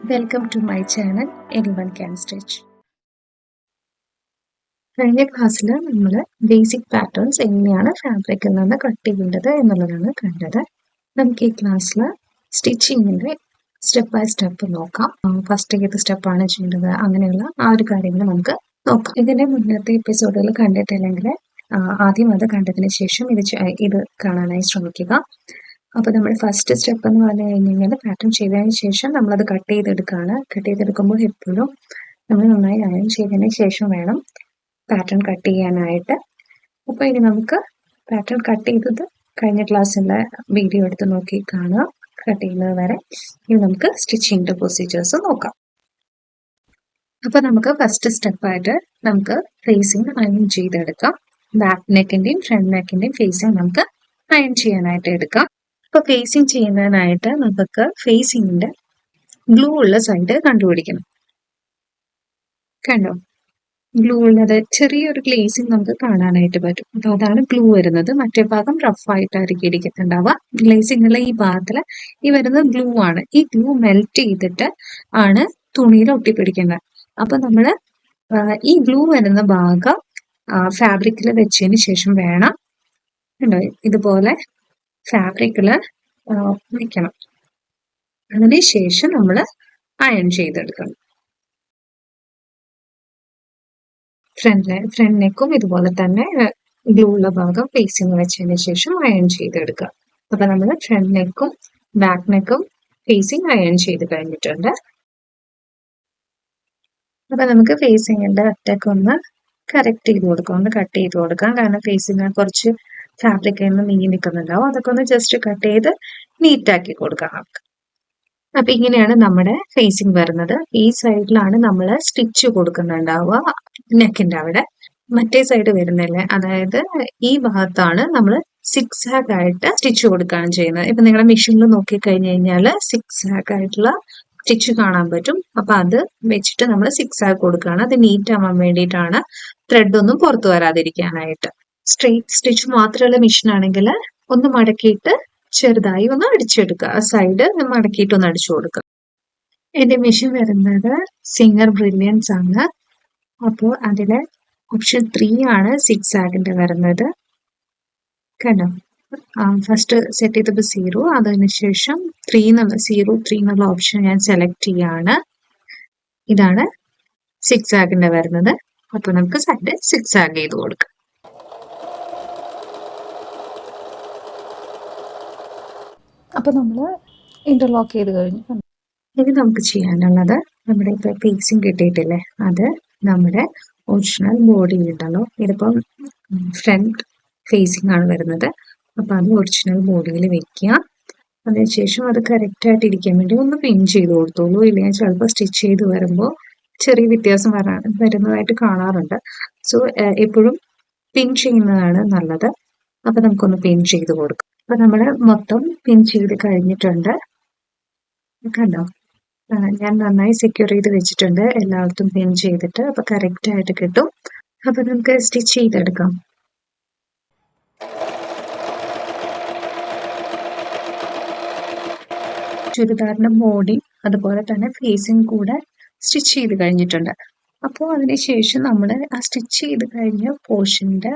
Welcome to my channel Anyone Can Stitch. കഴിഞ്ഞ ക്ലാസ്സിൽ നമ്മൾ ബേസിക് പാറ്റേൺസ് എങ്ങനെയാണ് ഫാബ്രിക്കിൽ നിന്ന് കട്ട് ചെയ്യേണ്ടത് എന്നുള്ളതാണ് കണ്ടത്. നമുക്ക് ഈ ക്ലാസ്സിൽ സ്റ്റിച്ചിങ്ങിൻ്റെ സ്റ്റെപ്പ് ബൈ സ്റ്റെപ്പ് നോക്കാം. ഫസ്റ്റ് ഏത് സ്റ്റെപ്പാണ് ചെയ്യേണ്ടത്, അങ്ങനെയുള്ള ആ ഒരു കാര്യങ്ങൾ നമുക്ക് നോക്കാം. ഇതിൻ്റെ മുന്നത്തെ എപ്പിസോഡുകൾ കണ്ടിട്ടില്ലെങ്കിൽ ആദ്യം അത് കണ്ടതിന് ശേഷം ഇത് കാണാനായി ശ്രമിക്കുക. അപ്പോൾ നമ്മൾ ഫസ്റ്റ് സ്റ്റെപ്പ് എന്ന് പറഞ്ഞു കഴിഞ്ഞാൽ പാറ്റേൺ ചെയ്തതിന് ശേഷം നമ്മളത് കട്ട് ചെയ്തെടുക്കുകയാണ്. കട്ട് ചെയ്തെടുക്കുമ്പോൾ എപ്പോഴും നമ്മൾ നന്നായി അയൺ ചെയ്തതിന് ശേഷം വേണം പാറ്റേൺ കട്ട് ചെയ്യാനായിട്ട്. അപ്പോൾ ഇനി നമുക്ക് പാറ്റേൺ കട്ട് ചെയ്തത് കഴിഞ്ഞ ക്ലാസ്സിലെ വീഡിയോ എടുത്ത് നോക്കി കാണുക. കട്ട് ചെയ്യുന്നത് വരെ ഇനി നമുക്ക് സ്റ്റിച്ചിങ്ങിൻ്റെ പ്രൊസീജിയേഴ്സ് നോക്കാം. അപ്പോൾ നമുക്ക് ഫസ്റ്റ് സ്റ്റെപ്പായിട്ട് നമുക്ക് ഫേസിങ് അയൺ ചെയ്തെടുക്കാം. ബാക്ക് നെക്കിൻ്റെയും ഫ്രണ്ട് നെക്കിൻ്റെയും ഫേസിങ് നമുക്ക് അയൺ ചെയ്യാനായിട്ട് എടുക്കാം. ഇപ്പോൾ ഫേസിങ് ചെയ്യുന്നതിനായിട്ട് നമുക്ക് ഫേസിങ്ങിൻ്റെ ഗ്ലൂ ഉള്ള സൈഡ് കണ്ടുപിടിക്കണം. കണ്ടോ, ഗ്ലൂ ഉള്ളത് ചെറിയൊരു ഗ്ലേസിങ് നമുക്ക് കാണാനായിട്ട് പറ്റും. അപ്പോൾ അതാണ് ഗ്ലൂ വരുന്നത്. മറ്റേ ഭാഗം റഫായിട്ടായിരിക്കും ഇരിക്കുന്നുണ്ടാവുക. ഗ്ലേസിംഗ് ഉള്ള ഈ ഭാഗത്തിൽ ഈ വരുന്നത് ഗ്ലൂ ആണ്. ഈ ഗ്ലൂ മെൽറ്റ് ചെയ്തിട്ട് ആണ് തുണിയിൽ ഒട്ടിപ്പിടിക്കുന്നത്. അപ്പോൾ നമ്മൾ ഈ ഗ്ലൂ വരുന്ന ഭാഗം ഫാബ്രിക്കിൽ വെച്ചതിന് ശേഷം വേണം കണ്ടോ ഇതുപോലെ ഫാബ്രിക്കിൽ വെക്കണം. അതിന് ശേഷം നമ്മൾ അയൺ ചെയ്തെടുക്കണം. ഫ്രണ്ട് നെക്കും ഇതുപോലെ തന്നെ ഗ്ലൂ ഉള്ള ഭാഗം ഫേസിങ് വെച്ചതിന് ശേഷം അയൺ ചെയ്തെടുക്കുക. അപ്പൊ നമ്മൾ ഫ്രണ്ട് നെക്കും ബാക്ക് നെക്കും ഫേസിങ് അയൺ ചെയ്ത് കഴിഞ്ഞിട്ടുണ്ട്. അപ്പൊ നമുക്ക് ഫേസിങ്ങിന്റെ അറ്റൊക്കെ ഒന്ന് കറക്റ്റ് ചെയ്ത് കൊടുക്കാം, ഒന്ന് കട്ട് ചെയ്ത് കൊടുക്കാം. കാരണം ഫേസിങ് കുറച്ച് ഫാബ്രിക് നീങ്ങി നിൽക്കുന്നുണ്ടാവും. അതൊക്കെ ഒന്ന് ജസ്റ്റ് കട്ട് ചെയ്ത് നീറ്റാക്കി കൊടുക്കാം നമുക്ക്. അപ്പൊ ഇങ്ങനെയാണ് നമ്മുടെ ഫേസിങ് വരുന്നത്. ഈ സൈഡിലാണ് നമ്മൾ സ്റ്റിച്ച് കൊടുക്കുന്നുണ്ടാവുക, നെക്കിന്റെ അവിടെ. മറ്റേ സൈഡ് വരുന്നില്ല, അതായത് ഈ ഭാഗത്താണ് നമ്മൾ സിക്സ് ഹാക്ക് ആയിട്ട് സ്റ്റിച്ച് കൊടുക്കുകയാണ് ചെയ്യുന്നത്. ഇപ്പൊ നിങ്ങളുടെ മെഷീനിൽ നോക്കി കഴിഞ്ഞു കഴിഞ്ഞാൽ സിക്സ് ഹാക്ക് ആയിട്ടുള്ള സ്റ്റിച്ച് കാണാൻ പറ്റും. അപ്പൊ അത് വെച്ചിട്ട് നമ്മൾ സിക്സ് ഹാക്ക് കൊടുക്കുകയാണ്. അത് നീറ്റ് ആവാൻ വേണ്ടിയിട്ടാണ്, ത്രെഡ് ഒന്നും പുറത്തു വരാതിരിക്കാനായിട്ട്. സ്ട്രെയിറ്റ് സ്റ്റിച്ച് മാത്രമുള്ള മെഷീൻ ആണെങ്കിൽ ഒന്ന് മടക്കിയിട്ട് ചെറുതായി ഒന്ന് അടിച്ചെടുക്കുക. ആ സൈഡ് മടക്കിയിട്ട് ഒന്ന് അടിച്ചു കൊടുക്കുക. എന്റെ മെഷീൻ വരുന്നത് സിംഗർ ബ്രില്യൻസ് ആണ്. അപ്പോൾ അതിലെ ഓപ്ഷൻ 3 ആണ് സിക്സ് ആക്കിന്റെ വരുന്നത്. കണ്ടോ, ഫസ്റ്റ് സെറ്റ് ചെയ്തപ്പോൾ 0, അതിനുശേഷം 0 3 എന്നുള്ള ഓപ്ഷൻ ഞാൻ സെലക്ട് ചെയ്യാണ്. ഇതാണ് സിക്സ് ആക്കിന്റെ വരുന്നത്. അപ്പൊ നമുക്ക് സൈഡ് സിക്സ് ആഗ് ചെയ്ത് കൊടുക്കാം. അപ്പൊ നമ്മൾ ഇന്റർലോക്ക് ചെയ്ത് കഴിഞ്ഞു. ഇനി നമുക്ക് ചെയ്യാനുള്ളത്, നമ്മുടെ ഇപ്പൊ ഫേസിങ് കിട്ടിയിട്ടില്ലേ, അത് നമ്മുടെ ഒറിജിനൽ ബോഡി ഉണ്ടല്ലോ, ഇതിപ്പം ഫ്രണ്ട് ഫേസിങ് ആണ് വരുന്നത്. അപ്പൊ അത് ഒറിജിനൽ ബോഡിയിൽ വെക്കുക. അതിനുശേഷം അത് കറക്റ്റ് ആയിട്ട് ഇരിക്കാൻ വേണ്ടി ഒന്ന് പിൻ ചെയ്ത് കൊടുത്തോളൂ. ഇല്ലെങ്കിൽ ചിലപ്പോൾ സ്റ്റിച്ച് ചെയ്ത് വരുമ്പോൾ ചെറിയ വ്യത്യാസം വരുന്നതായിട്ട് കാണാറുണ്ട്. സോ എപ്പോഴും പിൻ ചെയ്യുന്നതാണ് നല്ലത്. അപ്പൊ നമുക്കൊന്ന് പിൻ ചെയ്ത് കൊടുക്കാം. അപ്പൊ നമ്മൾ മൊത്തം പിൻ ചെയ്ത് കഴിഞ്ഞിട്ടുണ്ട്. കണ്ടോ, ഞാൻ നന്നായി സെക്യൂർ ചെയ്ത് വെച്ചിട്ടുണ്ട്, എല്ലായിടത്തും പിൻ ചെയ്തിട്ട്. അപ്പൊ കറക്റ്റ് ആയിട്ട് കിട്ടും. അപ്പൊ നമുക്ക് സ്റ്റിച്ച് ചെയ്തെടുക്കാം. ചുരിദാറിന്റെ ബോഡി അതുപോലെ തന്നെ ഫേസിങ് കൂടെ സ്റ്റിച്ച് ചെയ്ത് കഴിഞ്ഞിട്ടുണ്ട്. അപ്പോൾ അതിനുശേഷം നമ്മൾ ആ സ്റ്റിച്ച് ചെയ്ത് കഴിഞ്ഞ പോർഷന്റെ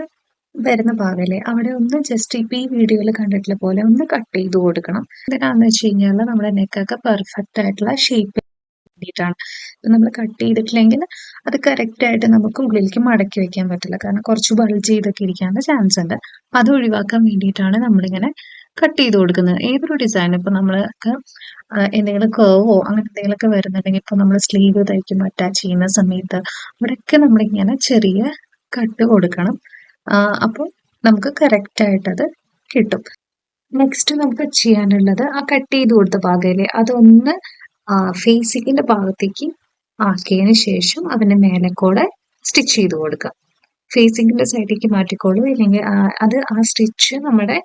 വരുന്ന ഭാഗമല്ലേ, അവിടെ ഒന്ന് ജസ്റ്റ് ഇപ്പൊ ഈ വീഡിയോയിൽ കണ്ടിട്ടുള്ള പോലെ ഒന്ന് കട്ട് ചെയ്ത് കൊടുക്കണം. എന്തിനാന്ന് വെച്ച് കഴിഞ്ഞാൽ നമ്മുടെ നെക്കൊക്കെ പെർഫെക്റ്റ് ആയിട്ടുള്ള ഷേപ്പ് വേണ്ടിയിട്ടാണ്. ഇപ്പൊ നമ്മൾ കട്ട് ചെയ്തിട്ടില്ലെങ്കിൽ അത് കറക്റ്റ് ആയിട്ട് നമുക്ക് ഉള്ളിലേക്ക് മടക്കി വെക്കാൻ പറ്റില്ല. കാരണം കുറച്ച് ബൾജ് ചെയ്തൊക്കെ ഇരിക്കാനുള്ള ചാൻസ് ഉണ്ട്. അത് ഒഴിവാക്കാൻ വേണ്ടിയിട്ടാണ് നമ്മളിങ്ങനെ കട്ട് ചെയ്ത് കൊടുക്കുന്നത്. ഏതൊരു ഡിസൈൻ ഇപ്പൊ നമ്മൾക്ക് എന്തെങ്കിലും കേവോ അങ്ങനെ എന്തെങ്കിലുമൊക്കെ വരുന്നുണ്ടെങ്കിൽ, ഇപ്പൊ നമ്മൾ സ്ലീവ് തയ്ക്കുമ്പോൾ അറ്റാച്ച് ചെയ്യുന്ന സമയത്ത് അവിടെയൊക്കെ നമ്മളിങ്ങനെ ചെറിയ കട്ട് കൊടുക്കണം. അപ്പോൾ നമുക്ക് കറക്റ്റ് ആയിട്ട് അത് കിട്ടും. നെക്സ്റ്റ് നമുക്ക് ചെയ്യാനുള്ളത്, ആ കട്ട് ചെയ്ത് കൊടുത്ത ഭാഗമല്ലേ, അതൊന്ന് ഫേസിങ്ങിന്റെ ഭാഗത്തേക്ക് ആക്കിയതിന് ശേഷം അതിന്റെ മേലെ കൂടെ സ്റ്റിച്ച് ചെയ്ത് കൊടുക്കുക. ഫേസിങ്ങിന്റെ സൈഡിലേക്ക് മാറ്റിക്കോളൂ. ഇല്ലെങ്കിൽ അത് ആ സ്റ്റിച്ച് നമ്മുടെ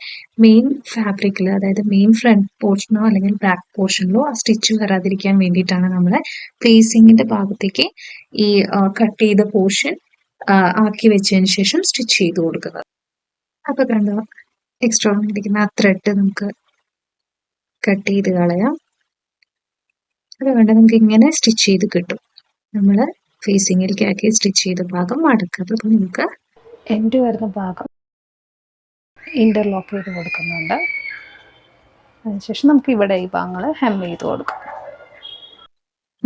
മെയിൻ ഫാബ്രിക്കിൽ, അതായത് മെയിൻ ഫ്രണ്ട് പോർഷനോ അല്ലെങ്കിൽ ബാക്ക് പോർഷനിലോ ആ സ്റ്റിച്ച് വരാതിരിക്കാൻ വേണ്ടിയിട്ടാണ് നമ്മൾ ഫേസിങ്ങിന്റെ ഭാഗത്തേക്ക് ഈ കട്ട് ചെയ്ത പോർഷൻ ആക്കി വെച്ചതിന് ശേഷം സ്റ്റിച്ച് ചെയ്ത് കൊടുക്കുന്നത്. അപ്പൊ കണ്ടോ, എക്സ്ട്രാ ഇരിക്കുന്ന ആ ത്രെഡ് നമുക്ക് കട്ട് ചെയ്ത് കളയാം. അതുകൊണ്ട് നമുക്ക് ഇങ്ങനെ സ്റ്റിച്ച് ചെയ്ത് കിട്ടും. നമ്മൾ ഫേസിങ്ങിലേക്കാക്കി സ്റ്റിച്ച് ചെയ്ത ഭാഗം മടക്കുക. അപ്പോൾ നമുക്ക് എൻഡ് വരുന്ന ഭാഗം ഇൻ്റർലോക്ക് ചെയ്ത് കൊടുക്കുന്നുണ്ട്. അതിനുശേഷം നമുക്ക് ഇവിടെ ഈ ഭാഗങ്ങൾ ഹെം ചെയ്ത് കൊടുക്കാം.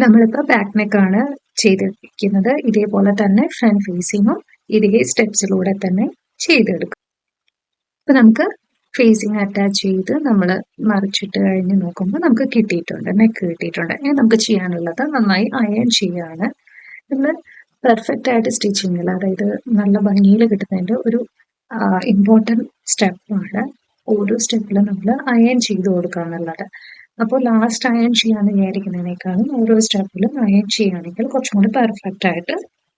നമ്മളിപ്പോൾ ബാക്ക് നെക്കാണ് ചെയ്തിരിക്കുന്നത്. ഇതേപോലെ തന്നെ ഫ്രണ്ട് ഫേസിങ്ങും ഇതേ സ്റ്റെപ്സിലൂടെ തന്നെ ചെയ്തെടുക്കും. ഇപ്പൊ നമുക്ക് ഫേസിങ് അറ്റാച്ച് ചെയ്ത് നമ്മൾ മറിച്ചിട്ട് കഴിഞ്ഞ് നോക്കുമ്പോൾ നമുക്ക് കിട്ടിയിട്ടുണ്ട്, നെക്ക് കിട്ടിയിട്ടുണ്ട്. ഇനി നമുക്ക് ചെയ്യാനുള്ളത് നന്നായി അയൺ ചെയ്യാണ്. നമ്മൾ പെർഫെക്റ്റ് ആയിട്ട് സ്റ്റിച്ചിങ്ങിൽ, അതായത് നല്ല ഭംഗിയിൽ കിട്ടുന്നതിൻ്റെ ഒരു ഇമ്പോർട്ടൻറ്റ് സ്റ്റെപ്പാണ് ഓരോ സ്റ്റെപ്പിലും നമ്മൾ അയൺ ചെയ്ത് കൊടുക്കുക എന്നുള്ളത്. അപ്പോൾ ലാസ്റ്റ് അയൺ ചെയ്യാന്ന് വിചാരിക്കുന്നതിനേക്കാളും ഓരോ സ്റ്റെപ്പിലും അയൺ ചെയ്യുകയാണെങ്കിൽ കുറച്ചും കൂടി പെർഫെക്റ്റ് ആയിട്ട്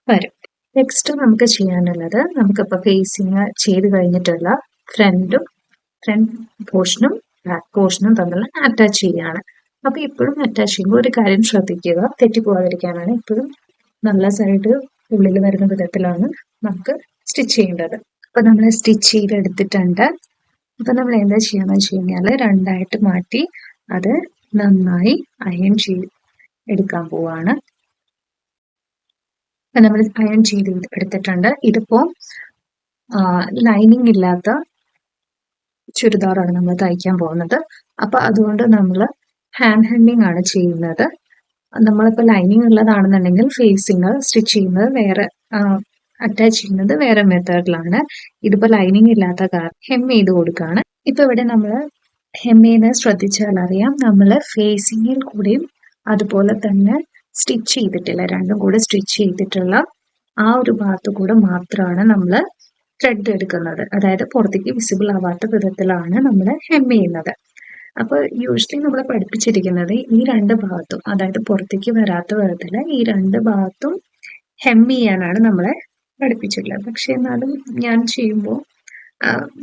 വരും. നെക്സ്റ്റ് നമുക്ക് ചെയ്യാനുള്ളത്, നമുക്കിപ്പോൾ ഫേസിങ് ചെയ്ത് കഴിഞ്ഞിട്ടുള്ള ഫ്രണ്ട് പോർഷനും ബാക്ക് പോർഷനും തമ്മിൽ അറ്റാച്ച് ചെയ്യുകയാണ്. അപ്പോൾ ഇപ്പോഴും അറ്റാച്ച് ചെയ്യുമ്പോൾ ഒരു കാര്യം ശ്രദ്ധിക്കുക, തെറ്റിപ്പോകാതിരിക്കാനാണ്. ഇപ്പോഴും നല്ല സൈഡ് ഉള്ളിൽ വരുന്ന വിധത്തിലാണ് നമുക്ക് സ്റ്റിച്ച് ചെയ്യേണ്ടത്. അപ്പോൾ നമ്മൾ സ്റ്റിച്ച് ചെയ്തെടുത്തിട്ടുണ്ട്. അപ്പോൾ നമ്മൾ എന്താ ചെയ്യാന്ന് വെച്ച് കഴിഞ്ഞാൽ രണ്ടായിട്ട് മാറ്റി അത് നന്നായി അയൺ ചെയ്ത് എടുക്കാൻ പോവാണ്. അപ്പം നമ്മൾ അയൺ ചെയ്ത് എടുത്തിട്ടുണ്ട്. ഇതിപ്പോൾ ലൈനിങ് ഇല്ലാത്ത ചുരിദാറാണ് നമ്മൾ തയ്ക്കാൻ പോകുന്നത്. അപ്പൊ അതുകൊണ്ട് നമ്മൾ ഹാൻഡ് ഹെമ്മിങ് ആണ് ചെയ്യുന്നത്. നമ്മളിപ്പോൾ ലൈനിങ് ഉള്ളതാണെന്നുണ്ടെങ്കിൽ ഫേസിങ് സ്റ്റിച്ച് ചെയ്യുന്നത് വേറെ, അറ്റാച്ച് ചെയ്യുന്നത് വേറെ മെത്തേഡിലാണ്. ഇതിപ്പോൾ ലൈനിങ് ഇല്ലാത്ത കാരണം ഹെം ചെയ്ത് കൊടുക്കുകയാണ്. ഇപ്പൊ ഇവിടെ നമ്മൾ ഹെം ചെയ്യുന്നത് ശ്രദ്ധിച്ചാൽ അറിയാം, നമ്മൾ ഫേസിങ്ങിൽ കൂടെയും അതുപോലെ തന്നെ സ്റ്റിച്ച് ചെയ്തിട്ടില്ല, രണ്ടും കൂടെ സ്റ്റിച്ച് ചെയ്തിട്ടുള്ള ആ ഒരു ഭാഗത്ത് കൂടെ മാത്രമാണ് നമ്മൾ ത്രെഡ് എടുക്കുന്നത്. അതായത് പുറത്തേക്ക് വിസിബിൾ ആവാത്ത വിധത്തിലാണ് നമ്മൾ ഹെം ചെയ്യുന്നത്. അപ്പൊ യൂഷ്വലി നമ്മൾ പഠിപ്പിച്ചിരിക്കുന്നത് ഈ രണ്ട് ഭാഗത്തും, അതായത് പുറത്തേക്ക് വരാത്ത വിധത്തിൽ ഈ രണ്ട് ഭാഗത്തും ഹെം ചെയ്യാനാണ് നമ്മളെ പഠിപ്പിച്ചിട്ടുള്ളത്. പക്ഷെ എന്നാലും ഞാൻ ചെയ്യുമ്പോൾ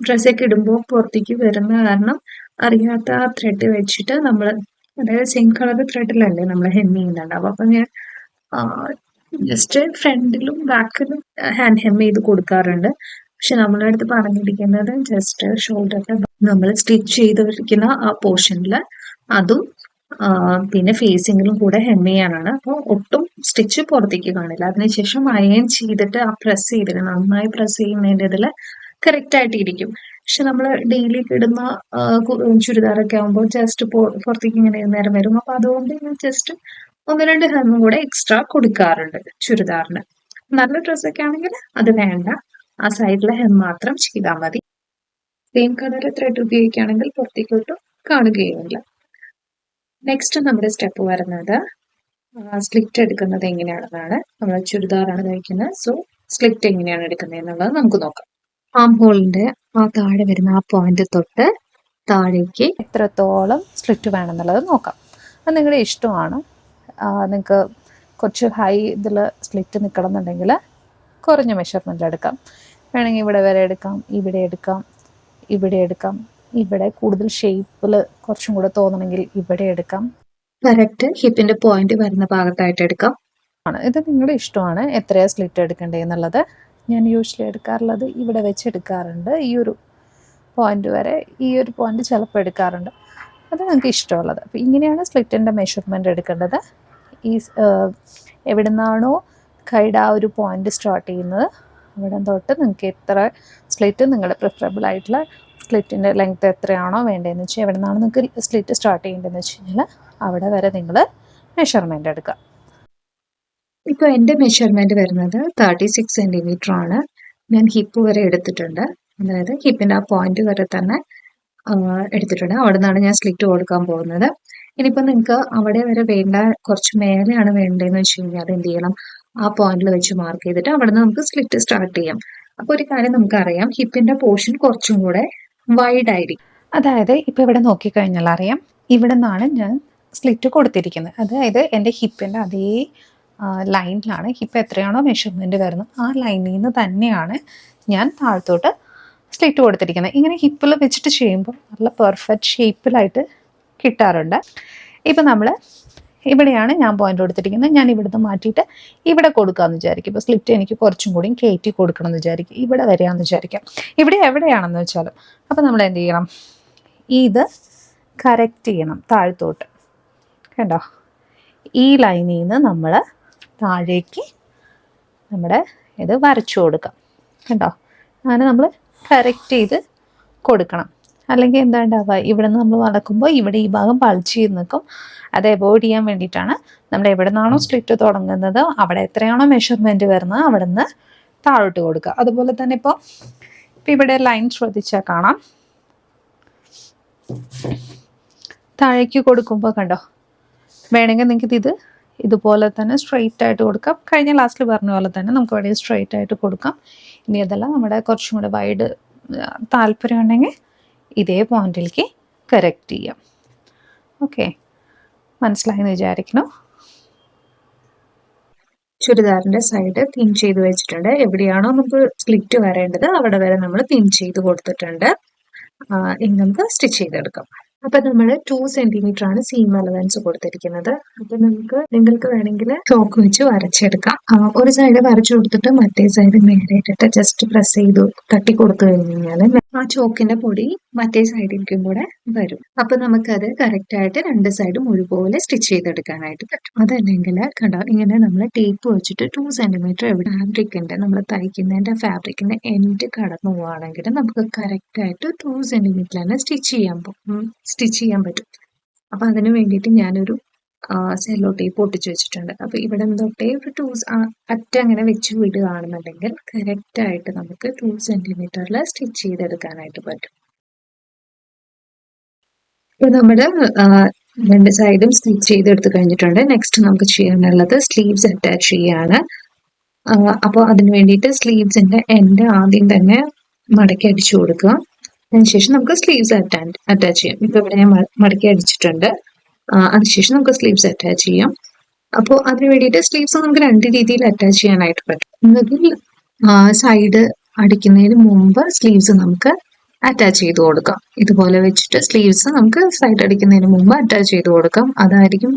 ഡ്രസ്സൊക്കെ ഇടുമ്പോൾ പുറത്തേക്ക് വരുന്ന കാരണം അറിയാത്ത ആ ത്രെഡ് വെച്ചിട്ട് നമ്മൾ, അതായത് സെയിം കളർ ത്രെഡിലല്ലേ നമ്മൾ ഹെം ചെയ്യുന്നുണ്ടാവും. അപ്പൊ ഞാൻ ജസ്റ്റ് ഫ്രണ്ടിലും ബാക്കിലും ഹാൻഡ് ഹെം ചെയ്ത് കൊടുക്കാറുണ്ട്. പക്ഷെ നമ്മളെ അടുത്ത് പറഞ്ഞിരിക്കുന്നത് ജസ്റ്റ് ഷോൾഡറിന്റെ നമ്മൾ സ്റ്റിച്ച് ചെയ്തിരിക്കുന്ന ആ പോർഷനിൽ അതും പിന്നെ ഫേസിങ്ങിലും കൂടെ ഹെം ചെയ്യാനാണ്. അപ്പോൾ ഒട്ടും സ്റ്റിച്ച് പുറത്തേക്ക് കാണില്ല. അതിനുശേഷം അയൺ ചെയ്തിട്ട് ആ പ്രസ് ചെയ്തിട്ട് നന്നായി പ്രസ് ചെയ്യുന്നതിൻ്റെ ഇതിൽ കറക്റ്റ് ആയിട്ട് ഇരിക്കും. പക്ഷെ നമ്മൾ ഡെയിലി ഇടുന്ന ചുരിദാറൊക്കെ ആകുമ്പോൾ ജസ്റ്റ് പുറത്തേക്ക് ഇങ്ങനെ നേരം വരും. അപ്പൊ അതുകൊണ്ട് ഞാൻ ജസ്റ്റ് 1-2 ഹെമ്മും കൂടെ എക്സ്ട്രാ കൊടുക്കാറുണ്ട് ചുരിദാറിന്. നല്ല ഡ്രസ്സൊക്കെ ആണെങ്കിൽ അത് വേണ്ട, ആ സൈഡിലെ ഹെം മാത്രം ചെയ്താൽ മതി. സെയിം കളർ ത്രെഡ് ഉപയോഗിക്കുകയാണെങ്കിൽ പുറത്തേക്കോട്ട് കാണുകയുമില്ല. നെക്സ്റ്റ് നമ്മുടെ സ്റ്റെപ്പ് വരുന്നത് സ്ലിറ്റ് എടുക്കുന്നത് എങ്ങനെയാണെന്നാണ്. നമ്മൾ ചുരിദാറാണ് കഴിക്കുന്നത്, സോ സ്ലിറ്റ് എങ്ങനെയാണ് എടുക്കുന്നത് എന്നുള്ളത് നമുക്ക് നോക്കാം. ആം ഹോളിന്റെ ആ താഴെ വരുന്ന ആ പോയിന്റ് തൊട്ട് താഴേക്ക് എത്രത്തോളം സ്ലിറ്റ് വേണമെന്നുള്ളത് നോക്കാം. അത് നിങ്ങളുടെ ഇഷ്ടമാണ്. നിങ്ങൾക്ക് കുറച്ച് ഹൈ ഇതിൽ സ്ലിറ്റ് നിൽക്കണം എന്നുണ്ടെങ്കിൽ കുറഞ്ഞ മെഷർമെൻറ്റ് എടുക്കാം. വേണമെങ്കിൽ ഇവിടെ വരെ എടുക്കാം, ഇവിടെ എടുക്കാം, ഇവിടെ എടുക്കാം. ഇവിടെ കൂടുതൽ ഷേപ്പിൽ കുറച്ചും കൂടെ തോന്നണമെങ്കിൽ ഇവിടെ എടുക്കാം. കറക്റ്റ് ഹിപ്പിന്റെ പോയിന്റ് വരുന്ന ഭാഗത്തായിട്ട് എടുക്കാം. ഇത് നിങ്ങളുടെ ഇഷ്ടമാണ് എത്രയാണ് സ്ലിറ്റ് എടുക്കേണ്ടത് എന്നുള്ളത്. ഞാൻ യൂഷ്വലി എടുക്കാറുള്ളത് ഇവിടെ വെച്ച് എടുക്കാറുണ്ട്. ഈ ഒരു പോയിന്റ് വരെ, ഈ ഒരു പോയിന്റ് ചിലപ്പോൾ എടുക്കാറുണ്ട്. അത് നിങ്ങൾക്ക് ഇഷ്ടമുള്ളത്. അപ്പോൾ ഇങ്ങനെയാണ് സ്ലിറ്റിൻ്റെ മെഷർമെൻറ്റ് എടുക്കേണ്ടത്. ഈ എവിടെ നിന്നാണോ കൈയുടെ ആ ഒരു പോയിന്റ് സ്റ്റാർട്ട് ചെയ്യുന്നത് അവിടെ തൊട്ട് നിങ്ങൾക്ക് എത്ര സ്ലിറ്റ്, നിങ്ങളുടെ പ്രിഫറബിൾ ആയിട്ടുള്ള സ്ലിറ്റിൻ്റെ ലെങ്ത് എത്രയാണോ വേണ്ടതെന്ന് വെച്ചാൽ, എവിടെ നിന്നാണ് നിങ്ങൾക്ക് സ്ലിറ്റ് സ്റ്റാർട്ട് ചെയ്യേണ്ടതെന്ന് വെച്ച് കഴിഞ്ഞാൽ അവിടെ വരെ നിങ്ങൾ മെഷർമെൻറ്റ് എടുക്കുക. ഇപ്പോൾ എൻ്റെ മെഷർമെൻറ്റ് വരുന്നത് 36 സെൻറ്റിമീറ്റർ ആണ്. ഞാൻ ഹിപ്പ് വരെ എടുത്തിട്ടുണ്ട്, അതായത് ഹിപ്പിൻ്റെ ആ പോയിന്റ് വരെ തന്നെ എടുത്തിട്ടുണ്ട്. അവിടെ നിന്നാണ് ഞാൻ സ്ലിറ്റ് കൊടുക്കാൻ പോകുന്നത്. ഇനിയിപ്പോൾ നിങ്ങൾക്ക് അവിടെ വരെ വേണ്ട, കുറച്ച് മേലെയാണ് വേണ്ടതെന്ന് വെച്ച് കഴിഞ്ഞാൽ അത് എന്ത് ചെയ്യണം, ആ പോയിന്റിൽ വെച്ച് മാർക്ക് ചെയ്തിട്ട് അവിടെ നിന്ന് നമുക്ക് സ്ലിറ്റ് സ്റ്റാർട്ട് ചെയ്യാം. അപ്പോൾ ഒരു കാര്യം നമുക്കറിയാം, ഹിപ്പിന്റെ പോർഷൻ കുറച്ചും കൂടെ വൈഡ് ആയിരിക്കും. അതായത് ഇപ്പോൾ ഇവിടെ നോക്കിക്കഴിഞ്ഞാൽ അറിയാം, ഇവിടെ നിന്നാണ് ഞാൻ സ്ലിറ്റ് കൊടുത്തിരിക്കുന്നത്. അതായത് എൻ്റെ ഹിപ്പിൻ്റെ അതേ ലൈനിലാണ്, ഹിപ്പ് എത്രയാണോ മെഷർമെൻറ്റ് വരുന്നത് ആ ലൈനിൽ നിന്ന് തന്നെയാണ് ഞാൻ താഴത്തോട്ട് സ്ലിറ്റ് കൊടുത്തിരിക്കുന്നത്. ഇങ്ങനെ ഹിപ്പിൽ വെച്ചിട്ട് ചെയ്യുമ്പോൾ നല്ല പെർഫെക്റ്റ് ഷേപ്പിലായിട്ട് കിട്ടാറുണ്ട്. ഇപ്പം നമ്മൾ ഇവിടെയാണ് ഞാൻ പോയിന്റ് കൊടുത്തിരിക്കുന്നത്. ഞാൻ ഇവിടുന്ന് മാറ്റിയിട്ട് ഇവിടെ കൊടുക്കാമെന്ന് വിചാരിക്കും. ഇപ്പോൾ സ്ലിറ്റ് എനിക്ക് കുറച്ചും കൂടി കയറ്റി കൊടുക്കണം എന്ന് വിചാരിക്കും. ഇവിടെ വരികയെന്ന് വിചാരിക്കാം, ഇവിടെ എവിടെയാണെന്ന് വെച്ചാലും. അപ്പോൾ നമ്മൾ എന്ത് ചെയ്യണം, ഇത് കറക്റ്റ് ചെയ്യണം താഴത്തോട്ട്. കണ്ടോ, ഈ ലൈനിൽ നിന്ന് നമ്മൾ താഴേക്ക് നമ്മുടെ ഇത് വരച്ചു കൊടുക്കാം. കണ്ടോ? അങ്ങനെ നമ്മൾ കറക്റ്റ് ചെയ്ത് കൊടുക്കണം. അല്ലെങ്കിൽ എന്താ ഉണ്ടാവുക, ഇവിടെ നിന്ന് നമ്മൾ നടക്കുമ്പോൾ ഇവിടെ ഈ ഭാഗം പളിച്ച് ചെയ്ത് നിൽക്കും. അത് അവോയ്ഡ് ചെയ്യാൻ വേണ്ടിയിട്ടാണ് നമ്മൾ എവിടെ നിന്നാണോ സ്ലിറ്റ് തുടങ്ങുന്നത് അവിടെ എത്രയാണോ മെഷർമെൻറ്റ് വരുന്നത് അവിടെ നിന്ന് താഴോട്ട് കൊടുക്കുക. അതുപോലെ തന്നെ ഇപ്പോൾ ഇവിടെ ലൈൻ ശ്രദ്ധിച്ചാൽ കാണാം, താഴേക്ക് കൊടുക്കുമ്പോൾ കണ്ടോ, വേണമെങ്കിൽ നിങ്ങൾക്ക് ഇത് ഇതുപോലെ തന്നെ സ്ട്രെയിറ്റ് ആയിട്ട് കൊടുക്കാം. കഴിഞ്ഞ ലാസ്റ്റിൽ പറഞ്ഞ പോലെ തന്നെ നമുക്ക് ഇവിടെ സ്ട്രെയിറ്റ് ആയിട്ട് കൊടുക്കാം. ഇനി അതല്ല നമ്മുടെ കുറച്ചും കൂടെ വൈഡ് താല്പര്യം ഉണ്ടെങ്കിൽ ഇതേ പോയിന്റിലേക്ക് കറക്റ്റ് ചെയ്യാം. ഓക്കെ, മനസ്സിലായെന്ന് വിചാരിക്കുന്നു. ചുരിദാറിന്റെ സൈഡ് പിൻ ചെയ്ത് വെച്ചിട്ടുണ്ട്. എവിടെയാണോ നമുക്ക് സ്ലിറ്റ് വരേണ്ടത് അവിടെ വരെ നമ്മൾ പിൻ ചെയ്ത് കൊടുത്തിട്ടുണ്ട്. ഇനി നമുക്ക് സ്റ്റിച്ച് ചെയ്തെടുക്കാം. അപ്പൊ നമ്മൾ 2 സെന്റിമീറ്റർ ആണ് സീം അലവൻസ് കൊടുത്തിരിക്കുന്നത്. അപ്പൊ നിങ്ങൾക്ക് വേണമെങ്കിൽ ചോക്ക് വെച്ച് വരച്ചെടുക്കാം. ഒരു സൈഡ് വരച്ചു കൊടുത്തിട്ട് മറ്റേ സൈഡ് നേരിട്ടിട്ട് ജസ്റ്റ് പ്രസ് ചെയ്ത് തട്ടി കൊടുത്തു കഴിഞ്ഞാൽ ആ ചോക്കിന്റെ പൊടി മറ്റേ സൈഡിലേക്കും കൂടെ വരും. അപ്പൊ നമുക്കത് കറക്റ്റ് ആയിട്ട് രണ്ട് സൈഡും ഒരുപോലെ സ്റ്റിച്ച് ചെയ്തെടുക്കാനായിട്ട് പറ്റും. അതല്ലെങ്കിൽ കണ്ടോ, ഇങ്ങനെ നമ്മൾ ടേപ്പ് വെച്ചിട്ട് 2 സെന്റിമീറ്റർ എവിടെ ഫാബ്രിക്കിന്റെ നമ്മൾ തയ്ക്കുന്നതിന്റെ ഫാബ്രിക്കിന്റെ എൻഡ് കടന്നു പോവുകയാണെങ്കിൽ നമുക്ക് കറക്റ്റ് ആയിട്ട് 2 സെന്റിമീറ്റർ തന്നെ സ്റ്റിച്ച് ചെയ്യാൻ പറ്റും. അപ്പൊ അതിന് വേണ്ടിയിട്ട് ഞാനൊരു സെല്ലോ ടേപ്പ് ഒട്ടിച്ച് വെച്ചിട്ടുണ്ട്. അപ്പൊ ഇവിടെ തൊട്ടേ ഒരു അറ്റം അങ്ങനെ വെച്ച് വിടുകയാണെന്നുണ്ടെങ്കിൽ കറക്റ്റ് ആയിട്ട് നമുക്ക് 2 സെന്റിമീറ്ററിൽ സ്റ്റിച്ച് ചെയ്തെടുക്കാനായിട്ട് പറ്റും. ഇപ്പൊ നമ്മുടെ രണ്ട് സൈഡും സ്റ്റിച്ച് ചെയ്തെടുത്ത് കഴിഞ്ഞിട്ടുണ്ട്. നെക്സ്റ്റ് നമുക്ക് ചെയ്യാനുള്ളത് സ്ലീവ്സ് അറ്റാച്ച് ചെയ്യാണ്. അപ്പോൾ അതിന് വേണ്ടിയിട്ട് സ്ലീവ്സിന്റെ എൻഡ് ആദ്യം തന്നെ മടക്കി അടിച്ചു കൊടുക്കുക. അതിനുശേഷം നമുക്ക് സ്ലീവ്സ് അറ്റാച്ച് ചെയ്യാം. ഇപ്പൊ ഇവിടെ ഞാൻ മടക്കി അടിച്ചിട്ടുണ്ട്. അതിനുശേഷം നമുക്ക് സ്ലീവ്സ് അറ്റാച്ച് ചെയ്യാം. അപ്പോൾ അതിന് വേണ്ടിയിട്ട് സ്ലീവ്സ് നമുക്ക് രണ്ട് രീതിയിൽ അറ്റാച്ച് ചെയ്യാനായിട്ട് പറ്റും. ഒന്നുകിൽ സൈഡ് അടിക്കുന്നതിന് മുമ്പ് സ്ലീവ്സ് നമുക്ക് അറ്റാച്ച് ചെയ്ത് കൊടുക്കാം. ഇതുപോലെ വെച്ചിട്ട് സ്ലീവ്സ് നമുക്ക് സൈഡ് അടിക്കുന്നതിന് മുമ്പ് അറ്റാച്ച് ചെയ്ത് കൊടുക്കാം. അതായിരിക്കും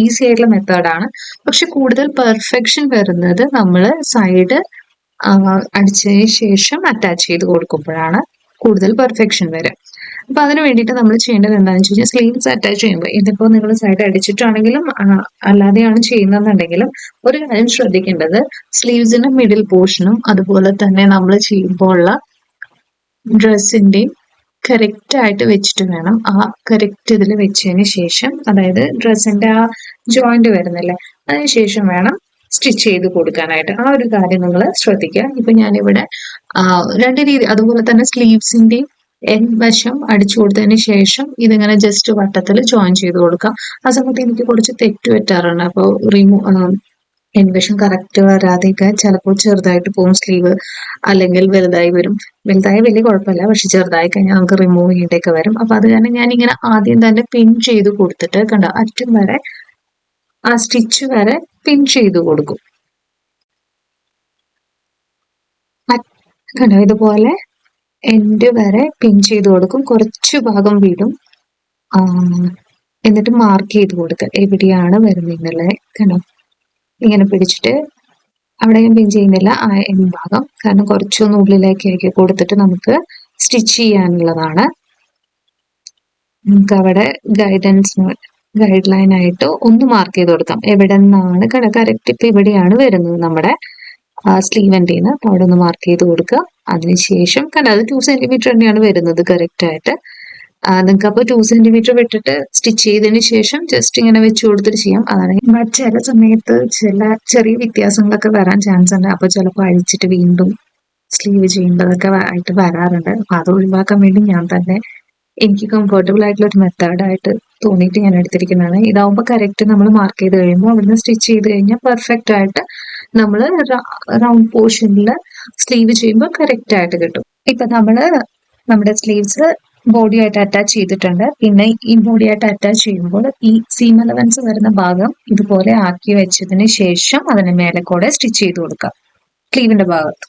ഈസി ആയിട്ടുള്ള മെത്തേഡാണ്. പക്ഷെ കൂടുതൽ പെർഫെക്ഷൻ വരുന്നത് നമ്മൾ സൈഡ് അടിച്ചതിന് ശേഷം അറ്റാച്ച് ചെയ്ത് കൊടുക്കുമ്പോഴാണ് കൂടുതൽ പെർഫെക്ഷൻ വരും. അപ്പൊ അതിന് വേണ്ടിയിട്ട് നമ്മൾ ചെയ്യേണ്ടത് എന്താണെന്ന് വെച്ച് കഴിഞ്ഞാൽ സ്ലീവ്സ് അറ്റാച്ച് ചെയ്യുമ്പോൾ ഇതിപ്പോ നിങ്ങൾ സൈഡ് അടിച്ചിട്ടാണെങ്കിലും അല്ലാതെയാണ് ചെയ്യുന്നതെന്നുണ്ടെങ്കിലും ഒരു കാര്യം ശ്രദ്ധിക്കേണ്ടത്, സ്ലീവ്സിന്റെ മിഡിൽ പോർഷനും അതുപോലെ തന്നെ നമ്മൾ ചെയ്യുമ്പോൾ ഉള്ള ഡ്രസ്സിന്റെയും കറക്റ്റ് ആയിട്ട് വെച്ചിട്ട് വേണം കറക്റ്റ് ഇതിൽ വെച്ചതിന് ശേഷം, അതായത് ഡ്രസ്സിന്റെ ജോയിന്റ് വരുന്നില്ലേ, അതിനുശേഷം വേണം സ്റ്റിച്ച് ചെയ്ത് കൊടുക്കാനായിട്ട്. ഒരു കാര്യം നിങ്ങൾ ശ്രദ്ധിക്കുക. ഇപ്പൊ ഞാനിവിടെ രണ്ട് രീതി, അതുപോലെ തന്നെ സ്ലീവ്സിന്റെയും വശം അടിച്ചു കൊടുത്തതിന് ശേഷം ഇതിങ്ങനെ ജസ്റ്റ് വട്ടത്തിൽ ജോയിൻ ചെയ്ത് കൊടുക്കാം. ആ സമയത്ത് എനിക്ക് കുറച്ച് തെറ്റ് പറ്റാറുണ്ട്. അപ്പോൾ വശം കറക്റ്റ് വരാതെയൊക്കെ ചിലപ്പോൾ ചെറുതായിട്ട് പോകും സ്ലീവ്, അല്ലെങ്കിൽ വലുതായി വരും. വലുതായി വലിയ കുഴപ്പമില്ല, പക്ഷെ ചെറുതായി കഴിഞ്ഞാൽ നമുക്ക് റിമൂവ് ചെയ്യേണ്ടൊക്കെ വരും. അപ്പൊ അത് കാരണം ഞാൻ ഇങ്ങനെ ആദ്യം തന്നെ പിൻ ചെയ്ത് കൊടുത്തിട്ട് കണ്ടോ, അറ്റം വരെ ആ സ്റ്റിച്ച് വരെ പിൻ ചെയ്ത് കൊടുക്കും. കണ്ടോ, ഇതുപോലെ എൻഡ് വരെ പിൻ ചെയ്ത് കൊടുക്കും. കുറച്ച് ഭാഗം വിടും. എന്നിട്ട് മാർക്ക് ചെയ്ത് കൊടുക്കുക എവിടെയാണ് വരുന്നതെന്നുള്ളത്. കണ്ടോ, ഇങ്ങനെ പിടിച്ചിട്ട് അവിടെ ഞാൻ പിൻ ചെയ്യുന്നില്ല ആ എൻ ഭാഗം, കാരണം കുറച്ചൊന്ന് ഉള്ളിലേക്കാക്കി കൊടുത്തിട്ട് നമുക്ക് സ്റ്റിച്ച് ചെയ്യാനുള്ളതാണ്. നമുക്ക് അവിടെ ഗൈഡ് ലൈൻ ആയിട്ട് ഒന്ന് മാർക്ക് ചെയ്ത് കൊടുക്കാം. എവിടെ നിന്നാണ് കറക്റ്റ് ഇപ്പൊ ഇവിടെയാണ് വരുന്നത് നമ്മുടെ സ്ലീവിന്റെ അപ്പൊ അവിടെ ഒന്ന് മാർക്ക് ചെയ്ത് കൊടുക്കുക. അതിനുശേഷം കണ്ട അത് 2 സെന്റിമീറ്റർ തന്നെയാണ് വരുന്നത് കറക്റ്റ് ആയിട്ട്. നിങ്ങൾക്ക് അപ്പോൾ 2 സെന്റിമീറ്റർ വിട്ടിട്ട് സ്റ്റിച്ച് ചെയ്തതിന് ശേഷം ജസ്റ്റ് ഇങ്ങനെ വെച്ച് കൊടുത്തിട്ട് ചെയ്യാം. അതാണ് ചില സമയത്ത് ചെറിയ വ്യത്യാസങ്ങളൊക്കെ വരാൻ ചാൻസ് ഉണ്ട്. അപ്പൊ ചിലപ്പോൾ അഴിച്ചിട്ട് വീണ്ടും സ്ലീവ് ചെയ്യേണ്ടതൊക്കെ ആയിട്ട് വരാറുണ്ട്. അപ്പൊ അത് ഒഴിവാക്കാൻ വേണ്ടി ഞാൻ തന്നെ എനിക്ക് കംഫർട്ടബിൾ ആയിട്ടുള്ള ഒരു മെത്തേഡായിട്ട് തോന്നിയിട്ട് ഞാൻ എടുത്തിരിക്കുന്നതാണ്. ഇതാവുമ്പോൾ കറക്റ്റ് നമ്മൾ മാർക്ക് ചെയ്ത് കഴിയുമ്പോൾ അവിടുന്ന് സ്റ്റിച്ച് ചെയ്ത് കഴിഞ്ഞാൽ പെർഫെക്റ്റ് ആയിട്ട് നമ്മൾ റൗണ്ട് പോർഷനിൽ സ്ലീവ് ചെയ്യുമ്പോൾ കറക്റ്റ് ആയിട്ട് കിട്ടും. ഇപ്പൊ നമ്മുടെ സ്ലീവ്സ് ബോഡിയായിട്ട് അറ്റാച്ച് ചെയ്തിട്ടുണ്ട്. പിന്നെ ഈ ബോഡിയായിട്ട് അറ്റാച്ച് ചെയ്യുമ്പോൾ ഈ സീം അലവൻസ് വരുന്ന ഭാഗം ഇതുപോലെ ആക്കി വെച്ചതിന് ശേഷം അതിന് മേലെ കൂടെ സ്റ്റിച്ച് ചെയ്ത് കൊടുക്കാം സ്ലീവിന്റെ ഭാഗത്ത്.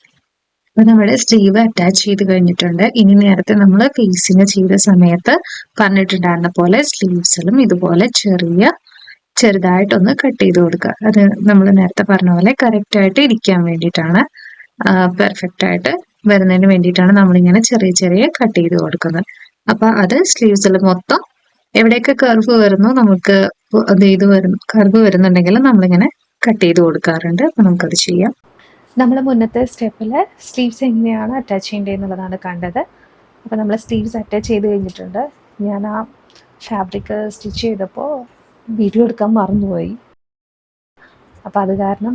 അപ്പൊ നമ്മുടെ സ്ലീവ് അറ്റാച്ച് ചെയ്ത് കഴിഞ്ഞിട്ടുണ്ട്. ഇനി നേരത്തെ നമ്മൾ ഫേസിങ് ചെയ്ത സമയത്ത് പറഞ്ഞിട്ടുണ്ടായിരുന്ന പോലെ സ്ലീവ്സിലും ഇതുപോലെ ചെറുതായിട്ടൊന്ന് കട്ട് ചെയ്ത് കൊടുക്കുക. അത് നമ്മൾ നേരത്തെ പറഞ്ഞ പോലെ കറക്റ്റ് ആയിട്ട് ഇരിക്കാൻ വേണ്ടിയിട്ടാണ്, പെർഫെക്റ്റ് ആയിട്ട് വരുന്നതിന് വേണ്ടിയിട്ടാണ് നമ്മളിങ്ങനെ ചെറിയ കട്ട് ചെയ്ത് കൊടുക്കുന്നത്. അപ്പൊ അത് സ്ലീവ്സിൽ മൊത്തം എവിടെയൊക്കെ കർവ് വരുന്നോ നമുക്ക് അത് ഇത് വരുന്നു കർവ് വരുന്നുണ്ടെങ്കിൽ നമ്മളിങ്ങനെ കട്ട് ചെയ്ത് കൊടുക്കാറുണ്ട്. അപ്പൊ നമുക്കത് ചെയ്യാം. നമ്മൾ മുന്നത്തെ സ്റ്റെപ്പിൽ സ്ലീവ്സ് എങ്ങനെയാണ് അറ്റാച്ച് ചെയ്യേണ്ടത് എന്നുള്ളതാണ് കണ്ടത്. അപ്പോൾ നമ്മൾ സ്ലീവ്സ് അറ്റാച്ച് ചെയ്ത് കഴിഞ്ഞിട്ടുണ്ട്. ഞാൻ ആ ഫാബ്രിക് സ്റ്റിച്ച് ചെയ്തപ്പോൾ വീഡിയോ എടുക്കാൻ മറന്നുപോയി. അപ്പോൾ അത് കാരണം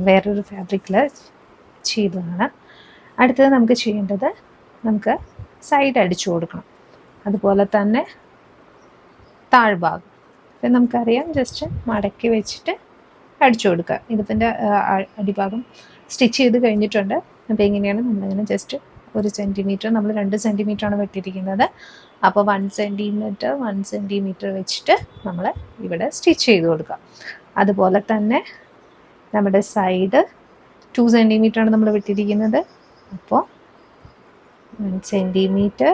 വേറൊരു ഫാബ്രിക്കിൽ ചെയ്തതാണ്. അടുത്തത് നമുക്ക് ചെയ്യേണ്ടത് നമുക്ക് സൈഡ് അടിച്ചു കൊടുക്കണം. അതുപോലെ തന്നെ താഴ്ഭാഗം ഇപ്പം നമുക്കറിയാം, ജസ്റ്റ് മടക്കി വെച്ചിട്ട് അടിച്ചു കൊടുക്കുക. ഇതിൻ്റെ അടിഭാഗം സ്റ്റിച്ച് ചെയ്ത് കഴിഞ്ഞിട്ടുണ്ട്. അപ്പോൾ എങ്ങനെയാണ് നമ്മളിങ്ങനെ ജസ്റ്റ് 1 സെൻറ്റിമീറ്റർ, നമ്മൾ 2 സെൻറ്റിമീറ്ററാണ് വെട്ടിയിരിക്കുന്നത്. അപ്പോൾ 1 സെൻറ്റിമീറ്റർ വെച്ചിട്ട് നമ്മൾ ഇവിടെ സ്റ്റിച്ച് ചെയ്ത് കൊടുക്കുക. അതുപോലെ തന്നെ നമ്മുടെ സൈഡ് 2 സെൻറ്റിമീറ്ററാണ് നമ്മൾ വെട്ടിയിരിക്കുന്നത്. അപ്പോൾ 1 സെൻറ്റിമീറ്റർ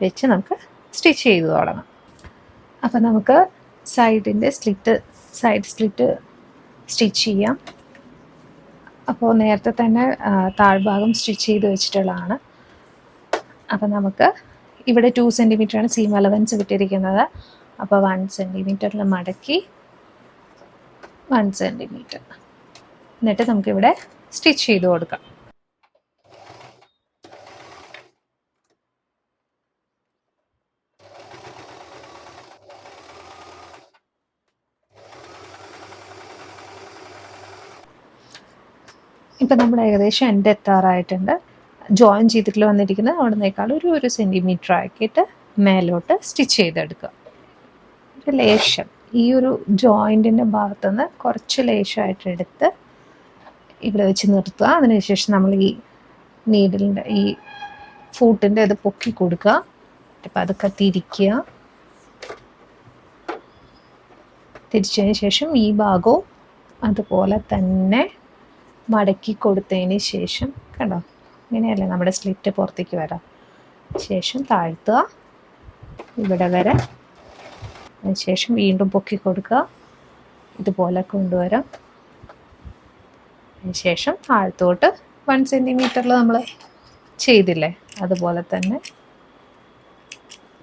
വെച്ച് നമുക്ക് സ്റ്റിച്ച് ചെയ്ത് തുടങ്ങാം. അപ്പോൾ നമുക്ക് സൈഡ് സ്പ്ലിറ്റ് സ്റ്റിച്ച് ചെയ്യാം. അപ്പോൾ നേരത്തെ തന്നെ താഴ്ഭാഗം സ്റ്റിച്ച് ചെയ്ത് വെച്ചിട്ടുള്ളതാണ്. അപ്പോൾ നമുക്ക് ഇവിടെ 2 സെൻറ്റിമീറ്ററാണ് സീം അലവൻസ് വിട്ടിരിക്കുന്നത്. അപ്പോൾ 1 സെൻറ്റിമീറ്ററിൽ മടക്കി 1 സെൻറ്റിമീറ്റർ, എന്നിട്ട് നമുക്കിവിടെ സ്റ്റിച്ച് ചെയ്ത് കൊടുക്കാം. ഇപ്പം നമ്മൾ ഏകദേശം എൻ്റെ എത്താറായിട്ടുണ്ട്. ജോയിൻ ചെയ്തിട്ട് വന്നിരിക്കുന്നത് അവിടെ നിന്നേക്കാൾ ഒരു 1 സെൻറ്റിമീറ്റർ ആക്കിയിട്ട് മേലോട്ട് സ്റ്റിച്ച് ചെയ്തെടുക്കുക. ഒരു ലേശം ഈ ഒരു ജോയിൻറ്റിൻ്റെ ഭാഗത്തുനിന്ന് കുറച്ച് ലേശമായിട്ട് എടുത്ത് ഇവിടെ വെച്ച് നിർത്തുക. അതിനുശേഷം നമ്മൾ ഈ നീഡിലിൻ്റെ ഈ ഫൂട്ടിൻ്റെ ഇത് പൊക്കി കൊടുക്കുക. അപ്പം അതൊക്കെ തിരിച്ചതിന് ശേഷം ഈ ഭാഗവും അതുപോലെ തന്നെ മടക്കി കൊടുത്തതിന് ശേഷം, കണ്ടോ ഇങ്ങനെയല്ലേ നമ്മുടെ സ്ലിറ്റ് പുറത്തേക്ക് വരാം. ശേഷം താഴ്ത്തുക ഇവിടെ വരെ, അതിനുശേഷം വീണ്ടും പൊക്കി കൊടുക്കുക, ഇതുപോലെ കൊണ്ടുവരാം. അതിനുശേഷം താഴത്തോട്ട് 1 സെൻറ്റിമീറ്ററിൽ നമ്മൾ ചെയ്തില്ലേ അതുപോലെ തന്നെ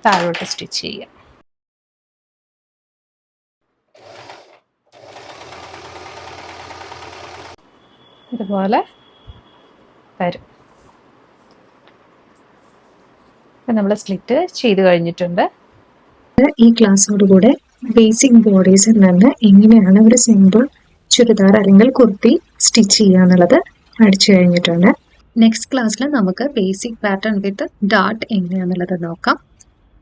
താഴോട്ട് സ്റ്റിച്ച് ചെയ്യാം. ഇതുപോലെ വരും. അപ്പം നമ്മൾ സ്ലിറ്റ് ചെയ്ത് കഴിഞ്ഞിട്ടുണ്ട്. ഈ ക്ലാസ്സോടുകൂടെ ബേസിക് ബോഡീസിൽ നിന്ന് എങ്ങനെയാണ് ഒരു സിമ്പിൾ ചുരിദാർ അല്ലെങ്കിൽ കുർത്തി സ്റ്റിച്ച് ചെയ്യുക എന്നുള്ളത് പഠിച്ചു കഴിഞ്ഞിട്ടുണ്ട്. നെക്സ്റ്റ് ക്ലാസ്സിൽ നമുക്ക് ബേസിക് പാറ്റേൺ വിത്ത് ഡാർട്ട് എങ്ങനെയാണെന്നുള്ളത് നോക്കാം.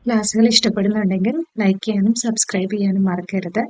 ക്ലാസ്സുകൾ ഇഷ്ടപ്പെടുന്നുണ്ടെങ്കിൽ ലൈക്ക് ചെയ്യാനും സബ്സ്ക്രൈബ് ചെയ്യാനും മറക്കരുത്.